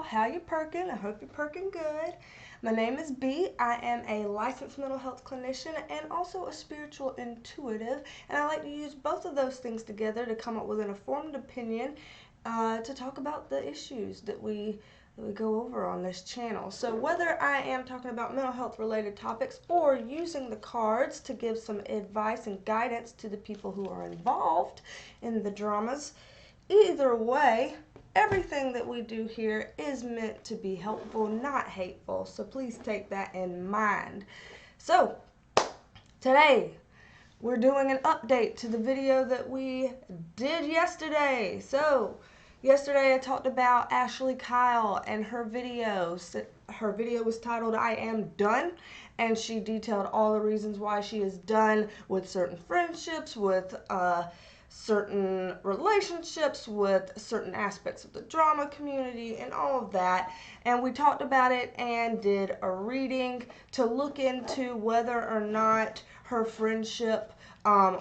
How you perking? I hope you're perking good. My name is B. I am a licensed mental health clinician and also a spiritual intuitive, and I like to use both of those things together to come up with an informed opinion to talk about the issues that we go over on this channel. So whether I am talking about mental health related topics or using the cards to give some advice and guidance to the people who are involved in the dramas, either way, everything that we do here is meant to be helpful, not hateful. So please take that in mind. So today we're doing an update to the video that we did yesterday. So yesterday I talked about Ashlye Kyle and her video. Her video was titled I Am Done, and she detailed all the reasons why she is done with certain friendships, with certain relationships, with certain aspects of the drama community and all of that. And we talked about it and did a reading to look into whether or not her friendship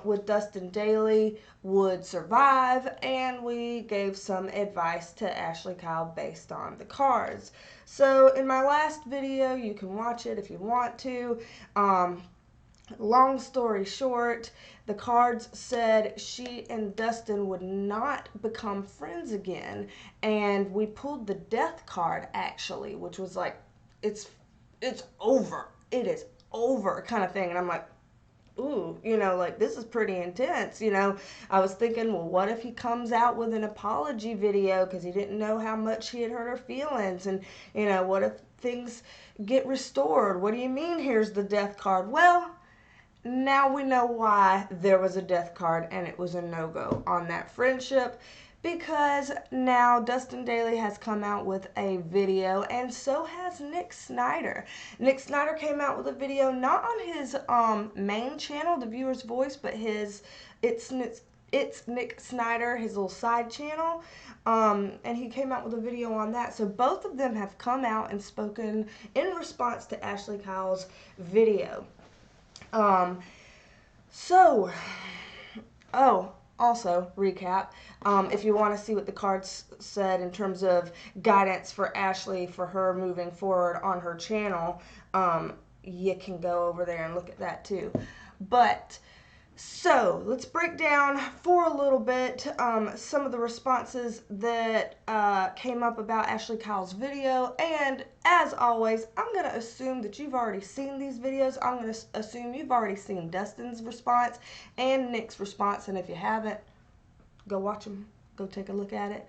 with Dustin Dailey would survive, and we gave some advice to Ashlye Kyle based on the cards. So in my last video, you can watch it if you want to. Long story short, the cards said she and Dustin would not become friends again, and we pulled the death card actually, which was like, it's over, it is over kind of thing. And I'm like, ooh, like, this is pretty intense. I was thinking, well, what if he comes out with an apology video because he didn't know how much he had hurt her feelings, and what if things get restored? What do you mean here's the death card? Well, now we know why there was a death card and it was a no-go on that friendship, because now Dustin Dailey has come out with a video, and so has Nick Snider. Nick Snider came out with a video not on his main channel, The Viewer's Voice, but it's Nick Snider, his little side channel, and he came out with a video on that. So both of them have come out and spoken in response to Ashlye Kyle's video. Also, recap, if you want to see what the cards said in terms of guidance for Ashlye for her moving forward on her channel, you can go over there and look at that too. But so let's break down for a little bit some of the responses that came up about Ashlye Kyle's video. And as always, I'm going to assume that you've already seen these videos. I'm going to assume you've already seen Dustin's response and Nick's response. And if you haven't, go watch them. Go take a look at it.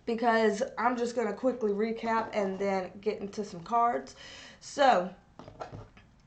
Because I'm just going to quickly recap and then get into some cards. So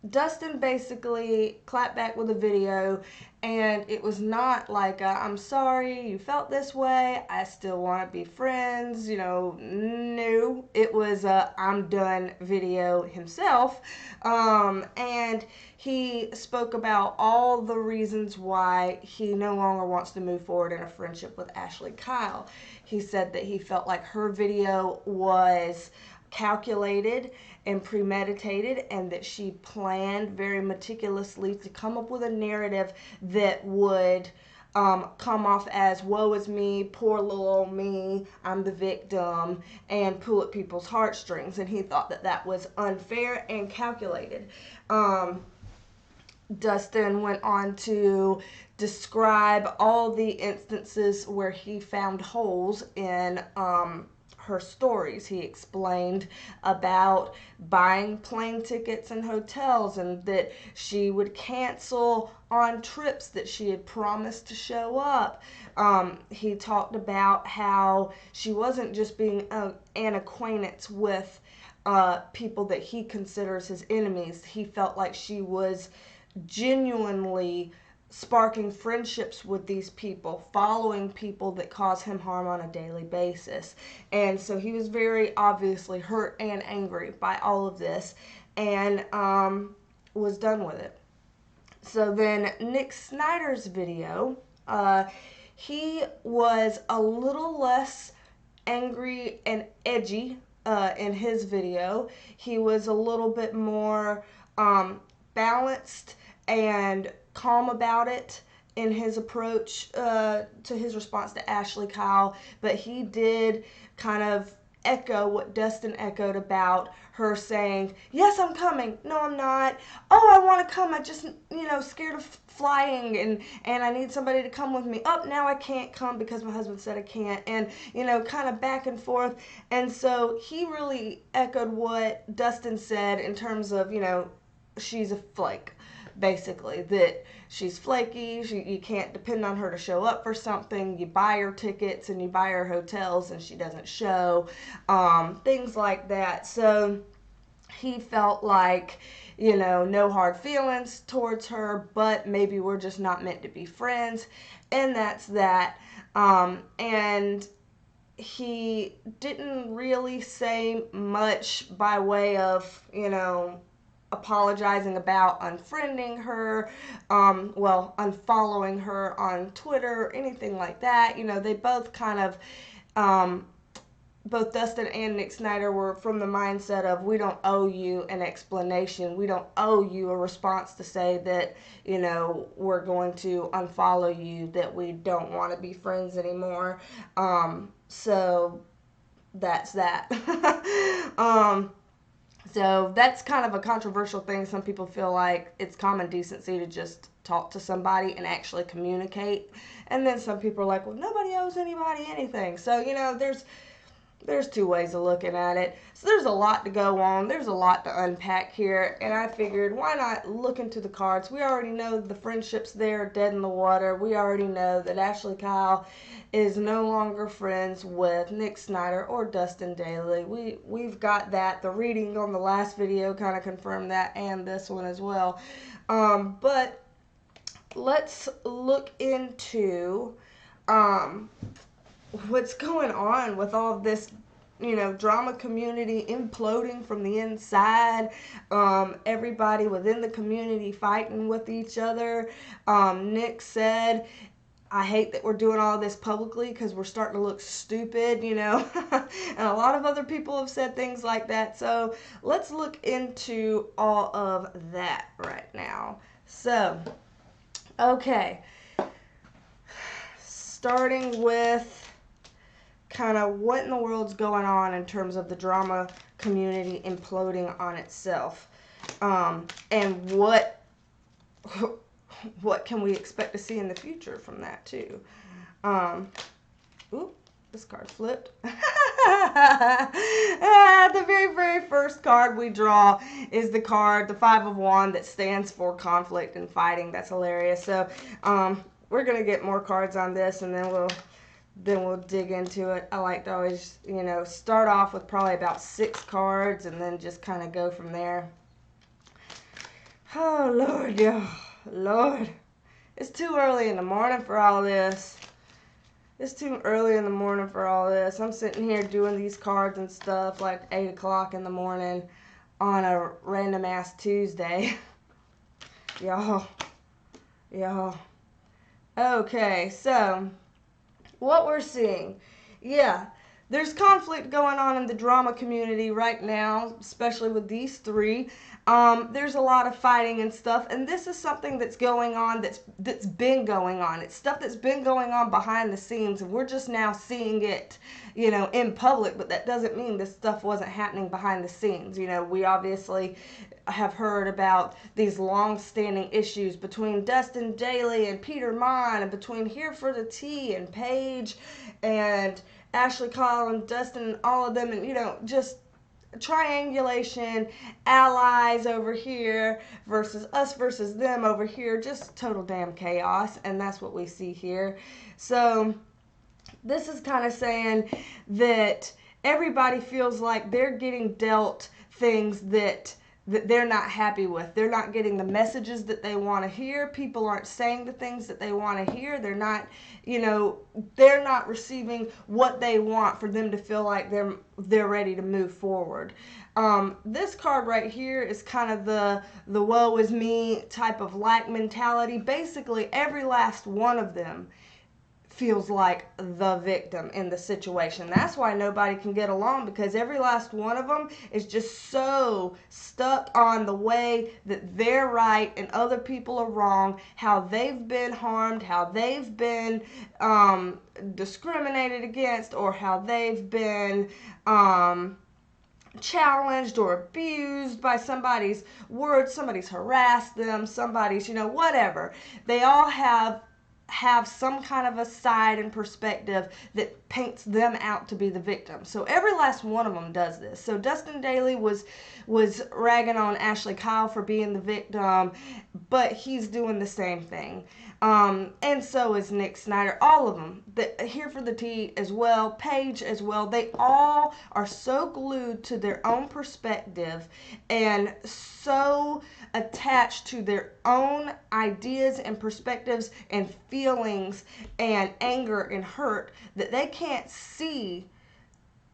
Dustin basically clapped back with a video, and it was not like I'm sorry you felt this way, I still want to be friends, no, it was a I'm done video himself. And he spoke about all the reasons why he no longer wants to move forward in a friendship with Ashlye Kyle. He said that he felt like her video was calculated and premeditated, and that she planned very meticulously to come up with a narrative that would come off as woe is me, poor little old me, I'm the victim, and pull at people's heartstrings. And he thought that that was unfair and calculated. Dustin went on to describe all the instances where he found holes in her stories. He explained about buying plane tickets and hotels, and that she would cancel on trips that she had promised to show up. He talked about how she wasn't just being an acquaintance with people that he considers his enemies. He felt like she was genuinely sparking friendships with these people, following people that cause him harm on a daily basis. And so he was very obviously hurt and angry by all of this, and was done with it. So then Nick Snider's video, he was a little less angry and edgy in his video. He was a little bit more balanced and calm about it in his approach to his response to Ashlye Kyle, but he did kind of echo what Dustin echoed about her saying, yes, I'm coming. No, I'm not. Oh, I want to come. I just, scared of flying and I need somebody to come with me. Oh, now I can't come because my husband said I can't. And, kind of back and forth. And so he really echoed what Dustin said in terms of, she's a flake, basically, that she's flaky, you can't depend on her to show up for something, you buy her tickets and you buy her hotels and she doesn't show, things like that. So he felt like, no hard feelings towards her, but maybe we're just not meant to be friends, and that's that. And he didn't really say much by way of, apologizing about unfriending her, unfollowing her on Twitter, anything like that. They both kind of, both Dustin and Nick Snider were from the mindset of, we don't owe you an explanation. We don't owe you a response to say that, we're going to unfollow you, that we don't want to be friends anymore. So that's that. So that's kind of a controversial thing. Some people feel like it's common decency to just talk to somebody and actually communicate. And then some people are like, well, nobody owes anybody anything. So, there's two ways of looking at it. So there's a lot to go on. There's a lot to unpack here. And I figured, why not look into the cards? We already know the friendships there are dead in the water. We already know that Ashlye Kyle is no longer friends with Nick Snider or Dustin Dailey. We've got that. The reading on the last video kind of confirmed that, and this one as well. But let's look into what's going on with all of this, drama community imploding from the inside, everybody within the community fighting with each other. Nick said, I hate that we're doing all this publicly because we're starting to look stupid, and a lot of other people have said things like that. So let's look into all of that right now. So, okay, starting with kind of what in the world's going on in terms of the drama community imploding on itself, and what can we expect to see in the future from that too. Oop, this card flipped. The very, very first card we draw is the card, the Five of Wands, that stands for conflict and fighting. That's hilarious. So we're gonna get more cards on this, and then we'll dig into it. I like to always, start off with probably about 6 cards and then just kind of go from there. Oh, Lord, yeah. Lord. It's too early in the morning for all this. It's too early in the morning for all this. I'm sitting here doing these cards and stuff like 8 o'clock in the morning on a random-ass Tuesday. Y'all. Okay, so what we're seeing, there's conflict going on in the drama community right now, especially with these three. There's a lot of fighting and stuff, and this is something that's going on, that's been going on. It's stuff that's been going on behind the scenes, and we're just now seeing it, in public, but that doesn't mean this stuff wasn't happening behind the scenes. We obviously have heard about these long-standing issues between Dustin Dailey and Peter Mon, and between Here for the Tea and Paige and Ashlye Kyle and Dustin and all of them, and just triangulation, allies over here versus us versus them over here, just total damn chaos, and that's what we see here. So this is kind of saying that everybody feels like they're getting dealt things that they're not happy with. They're not getting the messages that they want to hear. People aren't saying the things that they want to hear. They're not, they're not receiving what they want for them to feel like they're ready to move forward. This card right here is kind of the woe is me type of lack mentality. Basically, every last one of them feels like the victim in the situation. That's why nobody can get along, because every last one of them is just so stuck on the way that they're right and other people are wrong, how they've been harmed, how they've been discriminated against, or how they've been challenged or abused by somebody's words, somebody's harassed them, somebody's, whatever. They all have some kind of a side and perspective that paints them out to be the victim. So every last one of them does this. So Dustin Dailey was ragging on Ashlye Kyle for being the victim, but he's doing the same thing. And so is Nick Snider. All of them. Here for the Tea as well. Paige as well. They all are so glued to their own perspective and so attached to their own ideas and perspectives and feelings and anger and hurt that they can't see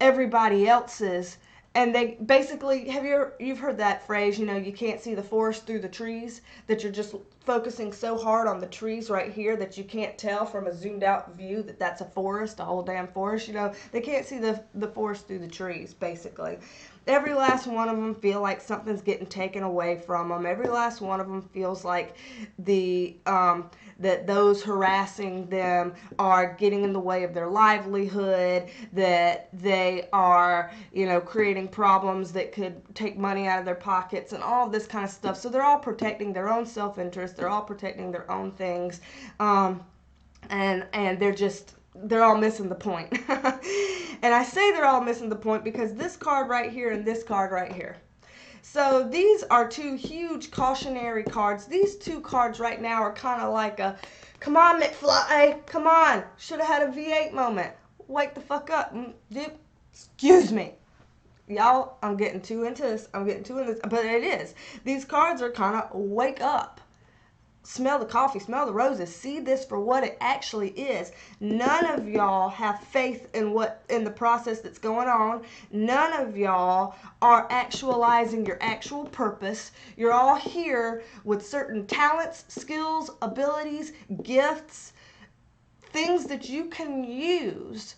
everybody else's. And they basically, you've heard that phrase, you can't see the forest through the trees, that you're just focusing so hard on the trees right here that you can't tell from a zoomed out view that that's a forest, a whole damn forest. They can't see the forest through the trees, basically. Every last one of them feel like something's getting taken away from them. Every last one of them feels like that those harassing them are getting in the way of their livelihood, that they are, creating problems that could take money out of their pockets and all of this kind of stuff. So they're all protecting their own self-interest. They're all protecting their own things. And they're all missing the point. And I say they're all missing the point because this card right here and this card right here. So these are two huge cautionary cards. These two cards right now are kind of like a, come on, McFly, come on. Should have had a V8 moment. Wake the fuck up. Excuse me. Y'all, I'm getting too into this. But it is. These cards are kind of wake up. Smell the coffee, smell the roses, see this for what it actually is. None of y'all have faith in the process that's going on. None of y'all are actualizing your actual purpose. You're all here with certain talents, skills, abilities, gifts, things that you can use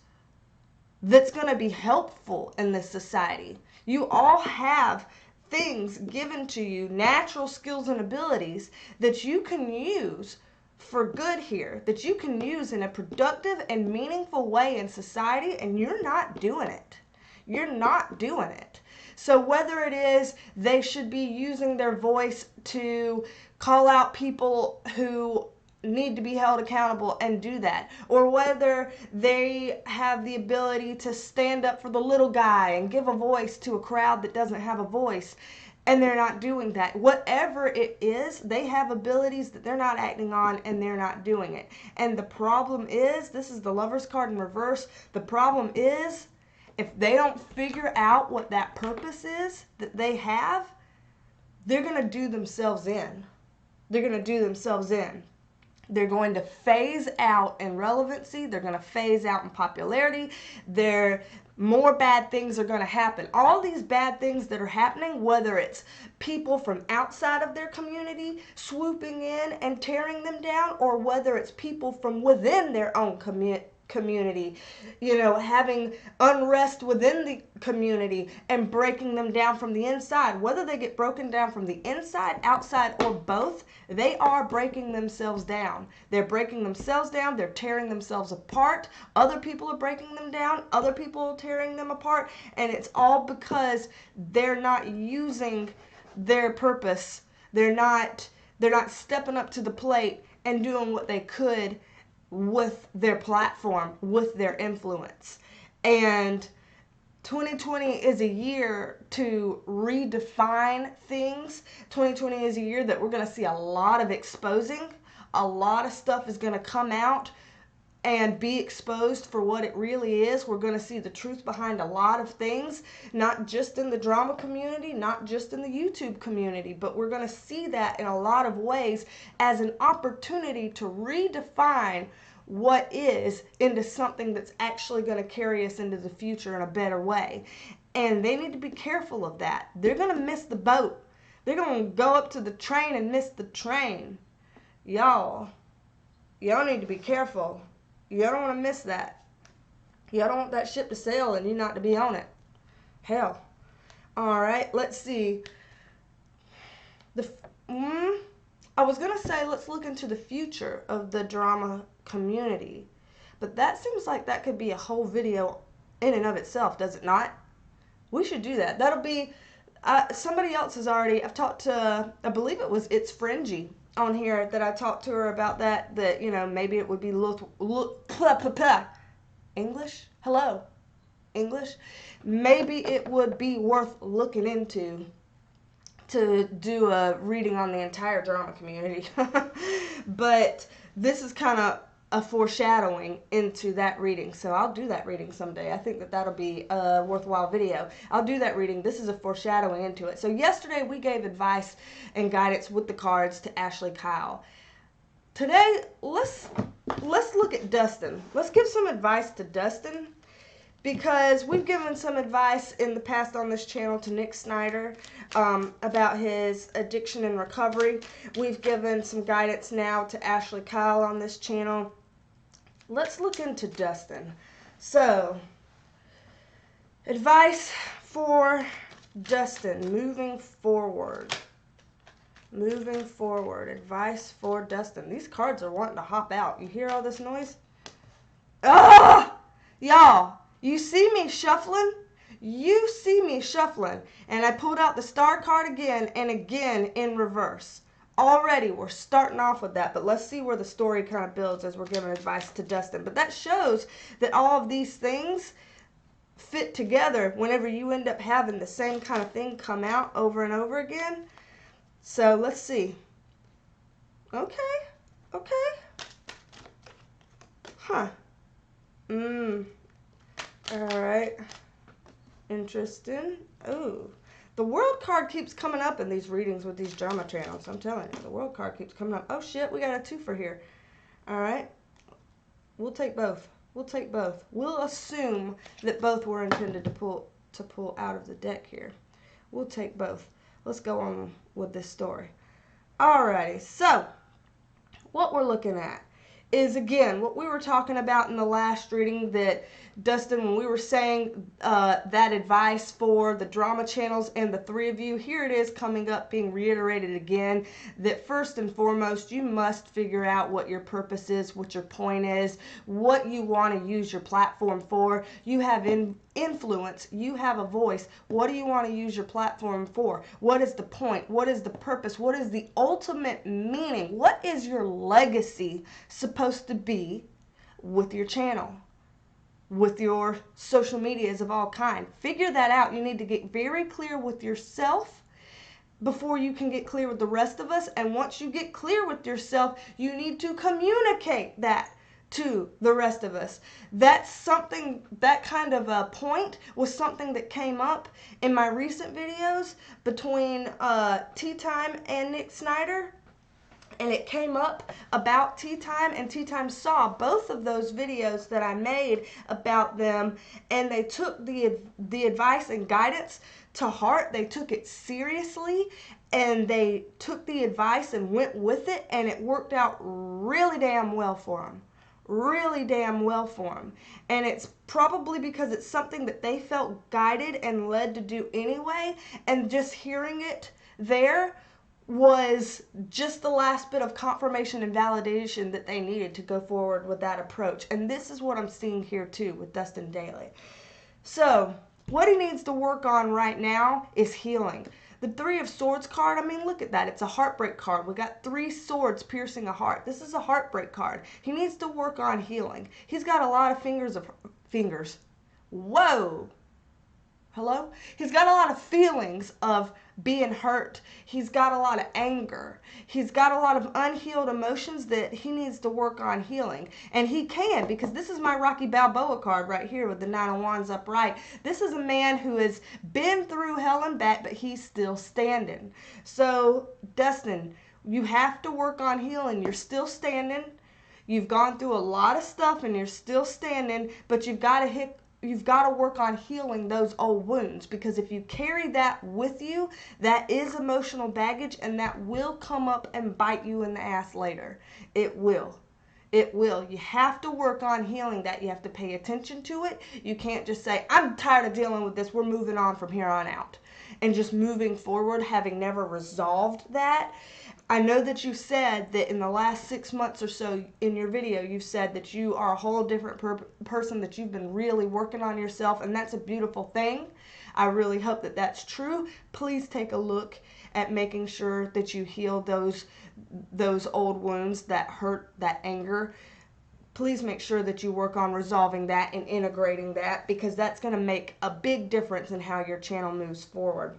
that's going to be helpful in this society. You all have things given to you, natural skills and abilities that you can use for good here, that you can use in a productive and meaningful way in society, and you're not doing it. You're not doing it. So whether it is they should be using their voice to call out people who need to be held accountable and do that, or whether they have the ability to stand up for the little guy and give a voice to a crowd that doesn't have a voice, and they're not doing that. Whatever it is, they have abilities that they're not acting on, and they're not doing it. And the problem is, this is the Lover's card in reverse, the problem is, if they don't figure out what that purpose is that they have, they're going to do themselves in. They're going to do themselves in. They're going to phase out in relevancy. They're going to phase out in popularity. More bad things are going to happen. All these bad things that are happening, whether it's people from outside of their community swooping in and tearing them down, or whether it's people from within their own community, having unrest within the community and breaking them down from the inside. Whether they get broken down from the inside, outside, or both, they are breaking themselves down. They're breaking themselves down. They're tearing themselves apart. Other people are breaking them down. Other people are tearing them apart. And it's all because they're not using their purpose. They're not stepping up to the plate and doing what they could with their platform, with their influence. And 2020 is a year to redefine things. 2020 is a year that we're going to see a lot of exposing. A lot of stuff is going to come out and be exposed for what it really is. We're going to see the truth behind a lot of things, not just in the drama community, not just in the YouTube community, but we're going to see that in a lot of ways as an opportunity to redefine what is into something that's actually going to carry us into the future in a better way. And they need to be careful of that. They're going to miss the boat. They're going to go up to the train and miss the train. Y'all need to be careful. You don't want to miss that. You don't want that ship to sail and you not to be on it. Hell. All right, let's see. I was going to say let's look into the future of the drama community. But that seems like that could be a whole video in and of itself, does it not? We should do that. That'll be, somebody else has already, I've talked to, I believe it was It's Fringy on here that I talked to her about that, you know, maybe it would be English? Hello? English? Maybe it would be worth looking into to do a reading on the entire drama community. But this is kind of a foreshadowing into that reading. So I'll do that reading someday. I think that that'll be a worthwhile video. I'll do that reading. This is a foreshadowing into it. So yesterday we gave advice and guidance with the cards to Ashlye Kyle. Today, let's look at Dustin. Let's give some advice to Dustin, because we've given some advice in the past on this channel to Nick Snider about his addiction and recovery. We've given some guidance now to Ashlye Kyle on this channel. Let's look into Dustin. So, advice for Dustin moving forward. Moving forward. Advice for Dustin. These cards are wanting to hop out. You hear all this noise? Ah! Y'all, you see me shuffling? You see me shuffling. And I pulled out the star card again and again in reverse. Already, we're starting off with that, but let's see where the story kind of builds as we're giving advice to Dustin. But that shows that all of these things fit together whenever you end up having the same kind of thing come out over and over again. So let's see. Okay. Huh. Alright. Interesting. Ooh. The World card keeps coming up in these readings with these drama channels. I'm telling you, the World card keeps coming up. Oh shit, we got a twofer here. Alright. We'll take both. We'll assume that both were intended to pull out of the deck here. We'll take both. Let's go on with this story. Alrighty, so what we're looking at is, again, what we were talking about in the last reading, that Dustin, when we were saying that advice for the drama channels and the three of you, here it is coming up, being reiterated again, that first and foremost, you must figure out what your purpose is, what your point is, what you want to use your platform for. You have influence, you have a voice. What do you want to use your platform for? What is the point? What is the purpose? What is the ultimate meaning? What is your legacy supposed to be with your channel, with your social medias of all kind? Figure that out. You need to get very clear with yourself before you can get clear with the rest of us. And once you get clear with yourself, you need to communicate that to the rest of us. That's something, that kind of a point was something that came up in my recent videos between Tea Time and Nick Snider. And it came up about Tea Time, and Tea Time saw both of those videos that I made about them, and they took the advice and guidance to heart. They took it seriously, and they took the advice and went with it, and it worked out really damn well for them. Really damn well for them. And it's probably because it's something that they felt guided and led to do anyway, and just hearing it there was just the last bit of confirmation and validation that they needed to go forward with that approach. And this is what I'm seeing here too with Dustin Dailey. So what he needs to work on right now is healing. The Three of Swords card, I mean, look at that. It's a heartbreak card. We got three swords piercing a heart. This is a heartbreak card. He needs to work on healing. He's got a lot of fingers. Whoa. Hello? He's got a lot of feelings of being hurt. He's got a lot of anger. He's got a lot of unhealed emotions that he needs to work on healing. And he can, because this is my Rocky Balboa card right here with the Nine of Wands upright. This is a man who has been through hell and back, but he's still standing. So, Dustin, you have to work on healing. You're still standing. You've gone through a lot of stuff and you're still standing, but you've got to work on healing those old wounds, because if you carry that with you, that is emotional baggage, and that will come up and bite you in the ass later. It will. It will. You have to work on healing that. You have to pay attention to it. You can't just say, I'm tired of dealing with this. We're moving on from here on out. And just moving forward, having never resolved that. I know that you said that in the last 6 months or so in your video, you've said that you are a whole different person, that you've been really working on yourself, and that's a beautiful thing. I really hope that that's true. Please take a look at making sure that you heal those old wounds, that hurt, that anger. Please make sure that you work on resolving that and integrating that, because that's going to make a big difference in how your channel moves forward.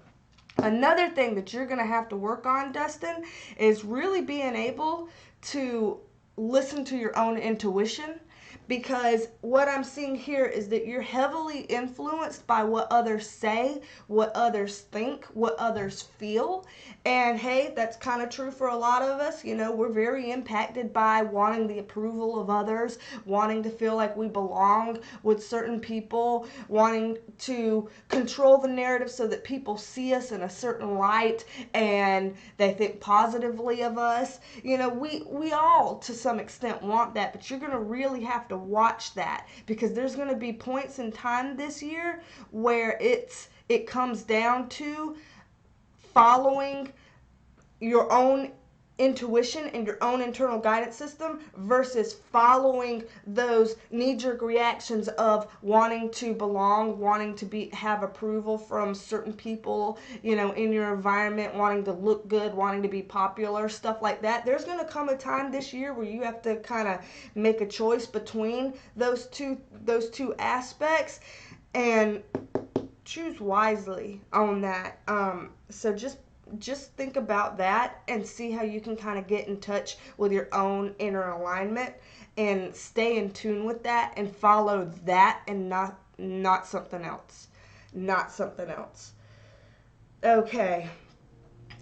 Another thing that you're going to have to work on, Dustin, is really being able to listen to your own intuition, because what I'm seeing here is that you're heavily influenced by what others say, what others think, what others feel. And hey, that's kind of true for a lot of us. You know, we're very impacted by wanting the approval of others, wanting to feel like we belong with certain people, wanting to control the narrative so that people see us in a certain light and they think positively of us. You know, we all to some extent want that, but you're going to really have to watch that, because there's going to be points in time this year where it comes down to following your own intuition and your own internal guidance system versus following those knee-jerk reactions of wanting to belong, wanting to have approval from certain people, you know, in your environment, wanting to look good, wanting to be popular, stuff like that. There's going to come a time this year where you have to kind of make a choice between those two aspects, and choose wisely on that. So just think about that and see how you can kind of get in touch with your own inner alignment and stay in tune with that and follow that, and not something else. Not something else. Okay.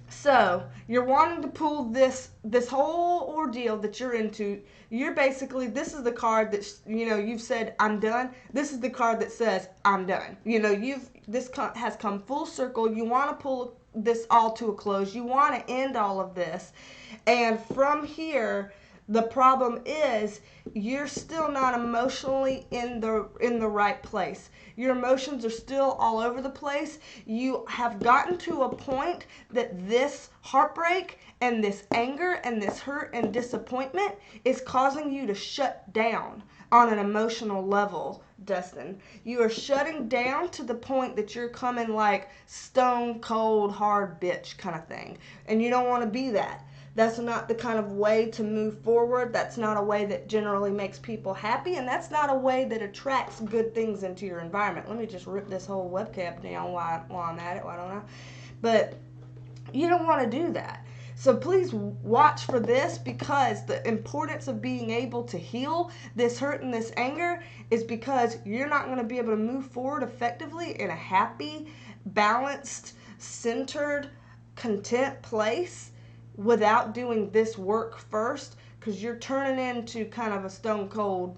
So you're wanting to pull this whole ordeal that you're into. You're basically, this is the card that, you know, you've said I'm done. This is the card that says I'm done. You know, this has come full circle. You want to pull this all to a close. You want to end all of this, and from here, the problem is you're still not emotionally in the right place. Your emotions are still all over the place. You have gotten to a point that this heartbreak and this anger and this hurt and disappointment is causing you to shut down on an emotional level, Dustin. You are shutting down to the point that you're coming like stone cold hard bitch kind of thing. And you don't want to be that. That's not the kind of way to move forward. That's not a way that generally makes people happy, and that's not a way that attracts good things into your environment. Let me just rip this whole webcam down while I'm at it. I don't know. But you don't want to do that. So please watch for this, because the importance of being able to heal this hurt and this anger is because you're not going to be able to move forward effectively in a happy, balanced, centered, content place without doing this work first, because you're turning into kind of a stone cold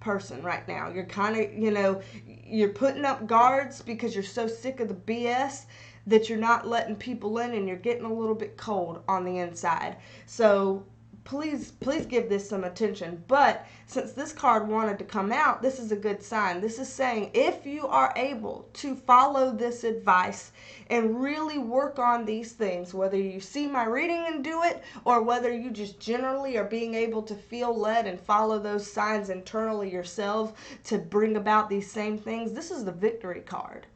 person right now. You're kind of, you know, you're putting up guards because you're so sick of the BS that you're not letting people in, and you're getting a little bit cold on the inside. So please give this some attention. But since this card wanted to come out, this is a good sign. This is saying if you are able to follow this advice and really work on these things, whether you see my reading and do it, or whether you just generally are being able to feel led and follow those signs internally yourself to bring about these same things, this is the victory card.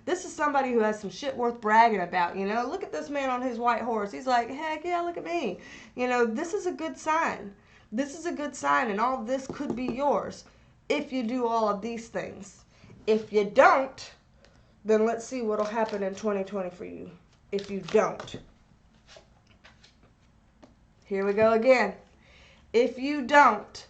This is somebody who has some shit worth bragging about, you know. Look at this man on his white horse. He's like, heck yeah, look at me. You know, this is a good sign. This is a good sign, and all of this could be yours if you do all of these things. If you don't, then let's see what will happen in 2020 for you if you don't. Here we go again. If you don't,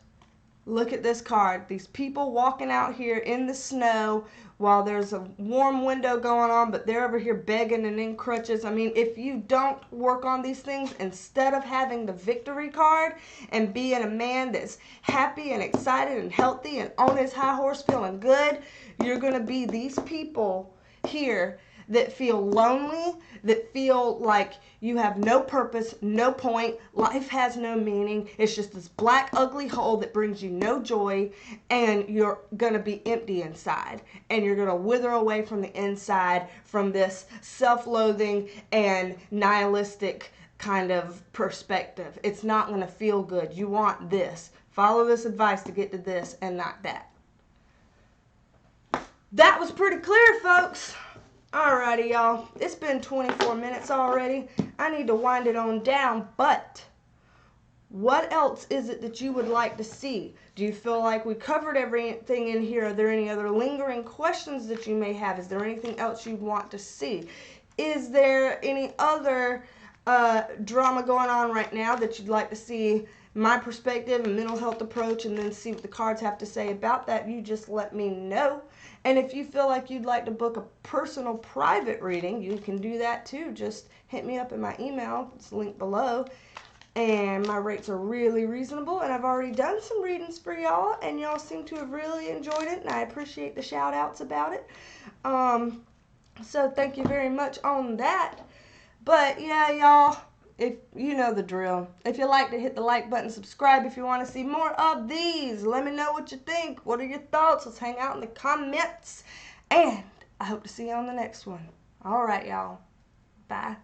look at this card. These people walking out here in the snow while there's a warm window going on, but they're over here begging and in crutches. I mean, if you don't work on these things, instead of having the victory card and being a man that's happy and excited and healthy and on his high horse feeling good, you're going to be these people here that feel lonely, that feel like you have no purpose, no point, life has no meaning. It's just this black, ugly hole that brings you no joy, and you're going to be empty inside, and you're going to wither away from the inside from this self-loathing and nihilistic kind of perspective. It's not going to feel good. You want this. Follow this advice to get to this and not that. That was pretty clear, folks. Alrighty, y'all. It's been 24 minutes already. I need to wind it on down, but what else is it that you would like to see? Do you feel like we covered everything in here? Are there any other lingering questions that you may have? Is there anything else you'd want to see? Is there any other drama going on right now that you'd like to see my perspective and mental health approach, and then see what the cards have to say about that? You just let me know. And if you feel like you'd like to book a personal private reading, you can do that too. Just hit me up in my email. It's linked below. And my rates are really reasonable, and I've already done some readings for y'all, and y'all seem to have really enjoyed it, and I appreciate the shout outs about it. So thank you very much on that. But yeah, y'all, if you know the drill. If you like to hit the like button, subscribe if you want to see more of these. Let me know what you think. What are your thoughts? Let's hang out in the comments. And I hope to see you on the next one. All right, y'all. Bye.